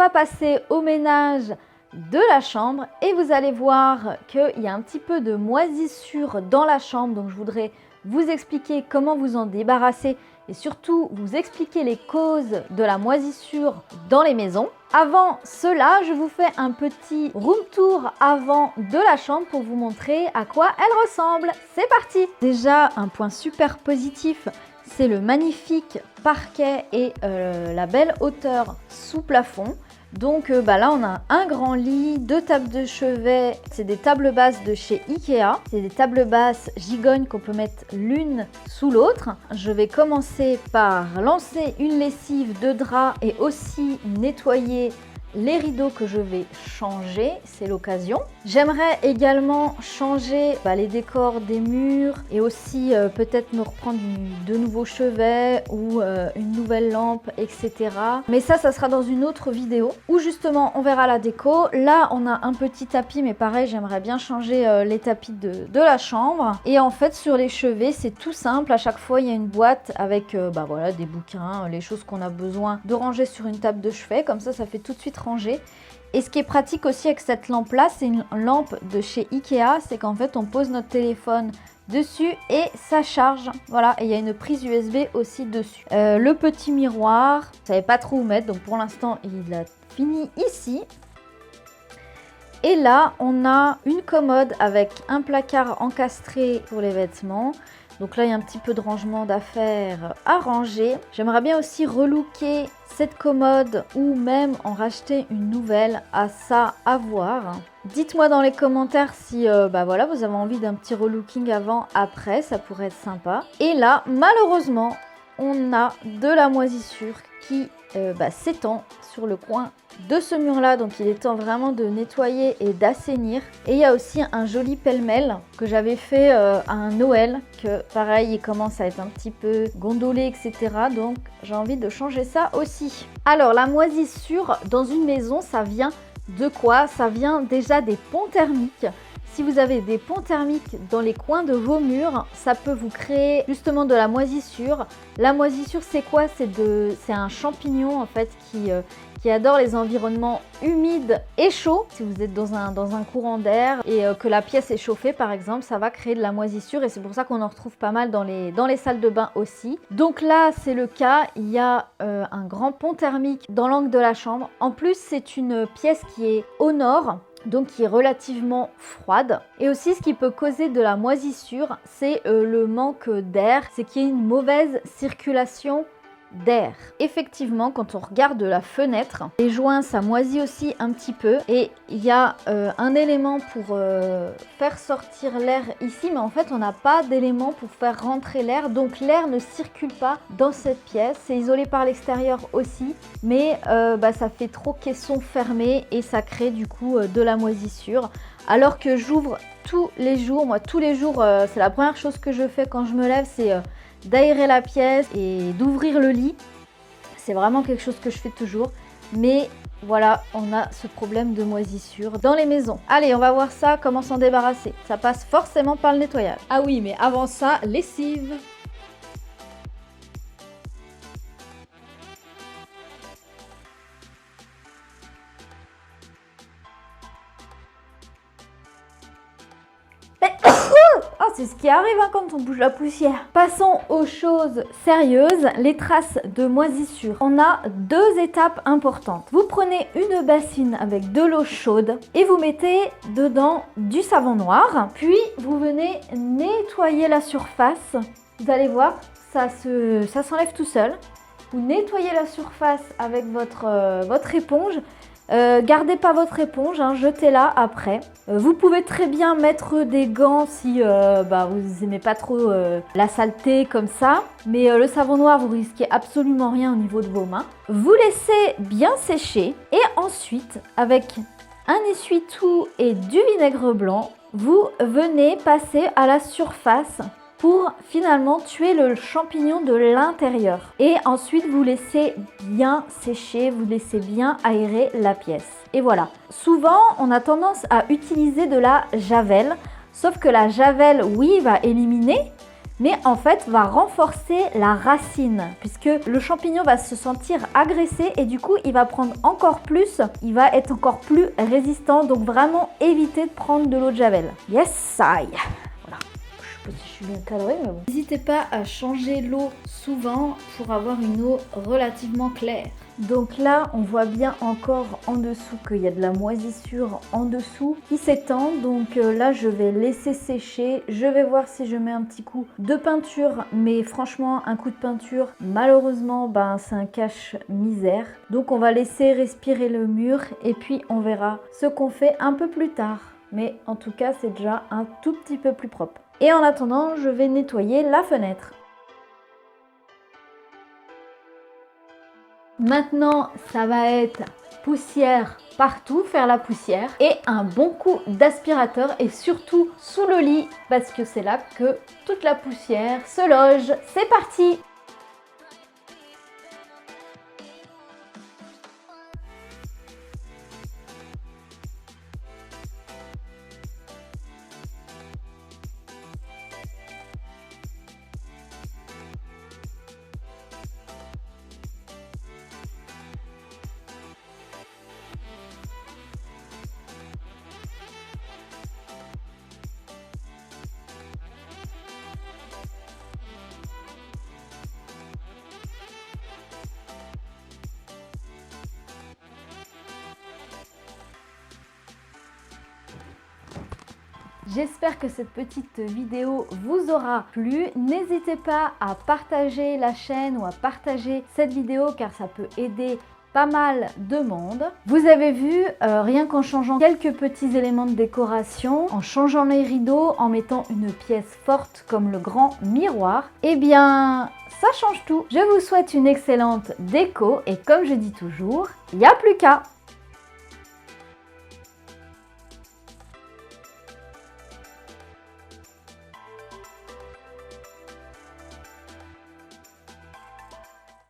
va passer au ménage de la chambre et vous allez voir qu'il y a un petit peu de moisissure dans la chambre. Donc je voudrais vous expliquer comment vous en débarrasser et surtout vous expliquer les causes de la moisissure dans les maisons. Avant cela, je vous fais un petit room tour avant de la chambre pour vous montrer à quoi elle ressemble. C'est parti! Déjà, un point super positif, c'est le magnifique parquet et la belle hauteur sous plafond. Donc là, on a un grand lit, 2 tables de chevet. C'est des tables basses de chez Ikea. C'est des tables basses gigognes qu'on peut mettre l'une sous l'autre. Je vais commencer par lancer une lessive de drap et aussi nettoyer les rideaux que je vais changer, c'est l'occasion. J'aimerais également changer les décors des murs et aussi peut-être me reprendre de nouveaux chevets ou une nouvelle lampe, etc. Mais ça sera dans une autre vidéo où justement on verra la déco. Là, on a un petit tapis, mais pareil, j'aimerais bien changer les tapis de la chambre. Et en fait, sur les chevets, c'est tout simple. À chaque fois, il y a une boîte avec voilà, des bouquins, les choses qu'on a besoin de ranger sur une table de chevet. Comme ça fait tout de suite ranger. Et ce qui est pratique aussi avec cette lampe là, c'est une lampe de chez Ikea, c'est qu'en fait on pose notre téléphone dessus et ça charge. Voilà, et il y a une prise USB aussi dessus. Le petit miroir, je ne savais pas trop où mettre, donc pour l'instant il a fini ici. Et là on a une commode avec un placard encastré pour les vêtements. Donc là, il y a un petit peu de rangement d'affaires à ranger. J'aimerais bien aussi relooker cette commode ou même en racheter une nouvelle, à ça à voir. Dites-moi dans les commentaires si voilà, vous avez envie d'un petit relooking avant, après, ça pourrait être sympa. Et là, malheureusement, on a de la moisissure qui s'étend sur le coin de ce mur là, donc il est temps vraiment de nettoyer et d'assainir. Et il y a aussi un joli pêle-mêle que j'avais fait à un Noël, que pareil il commence à être un petit peu gondolé, etc. Donc j'ai envie de changer ça aussi. Alors la moisissure dans une maison, ça vient de quoi? Ça vient déjà des ponts thermiques. Si vous avez des ponts thermiques dans les coins de vos murs, ça peut vous créer justement de la moisissure. La moisissure, c'est quoi? C'est un champignon en fait qui adore les environnements humides et chauds. Si vous êtes dans un courant d'air et que la pièce est chauffée par exemple, ça va créer de la moisissure et c'est pour ça qu'on en retrouve pas mal dans les salles de bain aussi. Donc là, c'est le cas, il y a un grand pont thermique dans l'angle de la chambre. En plus, c'est une pièce qui est au nord, donc qui est relativement froide. Et aussi ce qui peut causer de la moisissure, c'est le manque d'air, c'est qu'il y a une mauvaise circulation d'air. Effectivement, quand on regarde de la fenêtre, les joints ça moisit aussi un petit peu et il y a un élément pour faire sortir l'air ici, mais en fait on n'a pas d'élément pour faire rentrer l'air, donc l'air ne circule pas dans cette pièce. C'est isolé par l'extérieur aussi, mais ça fait trop caisson fermé et ça crée du coup de la moisissure. Alors que j'ouvre tous les jours, moi tous les jours, c'est la première chose que je fais quand je me lève, c'est d'aérer la pièce et d'ouvrir le lit. C'est vraiment quelque chose que je fais toujours. Mais voilà, on a ce problème de moisissure dans les maisons. Allez, on va voir ça, comment s'en débarrasser. Ça passe forcément par le nettoyage. Ah oui, mais avant ça, lessive. Oh, c'est ce qui arrive quand on bouge la poussière. Passons aux choses sérieuses, les traces de moisissure. On a 2 étapes importantes. Vous prenez une bassine avec de l'eau chaude et vous mettez dedans du savon noir. Puis vous venez nettoyer la surface. Vous allez voir, ça s'enlève tout seul. Vous nettoyez la surface avec votre éponge. Gardez pas votre éponge, jetez-la après. Vous pouvez très bien mettre des gants si vous aimez pas trop la saleté comme ça. Mais le savon noir, vous risquez absolument rien au niveau de vos mains. Vous laissez bien sécher et ensuite, avec un essuie-tout et du vinaigre blanc, vous venez passer à la surface pour finalement tuer le champignon de l'intérieur. Et ensuite, vous laissez bien sécher, vous laissez bien aérer la pièce. Et voilà. Souvent, on a tendance à utiliser de la javel, sauf que la javel, oui, va éliminer, mais en fait va renforcer la racine puisque le champignon va se sentir agressé et du coup il va prendre encore plus, il va être encore plus résistant, donc vraiment évitez de prendre de l'eau de javel. Yes, aïe. Voilà. Je sais pas si je suis bien cadrée, mais bon. N'hésitez pas à changer l'eau souvent pour avoir une eau relativement claire. Donc là, on voit bien encore en dessous qu'il y a de la moisissure en dessous qui s'étend. Donc là, je vais laisser sécher. Je vais voir si je mets un petit coup de peinture. Mais franchement, un coup de peinture, malheureusement, c'est un cache-misère. Donc on va laisser respirer le mur et puis on verra ce qu'on fait un peu plus tard. Mais en tout cas, c'est déjà un tout petit peu plus propre. Et en attendant, je vais nettoyer la fenêtre. Maintenant, ça va être poussière partout, faire la poussière et un bon coup d'aspirateur et surtout sous le lit parce que c'est là que toute la poussière se loge. C'est parti! J'espère que cette petite vidéo vous aura plu. N'hésitez pas à partager la chaîne ou à partager cette vidéo car ça peut aider pas mal de monde. Vous avez vu, rien qu'en changeant quelques petits éléments de décoration, en changeant les rideaux, en mettant une pièce forte comme le grand miroir, eh bien ça change tout. Je vous souhaite une excellente déco et comme je dis toujours, il n'y a plus qu'à.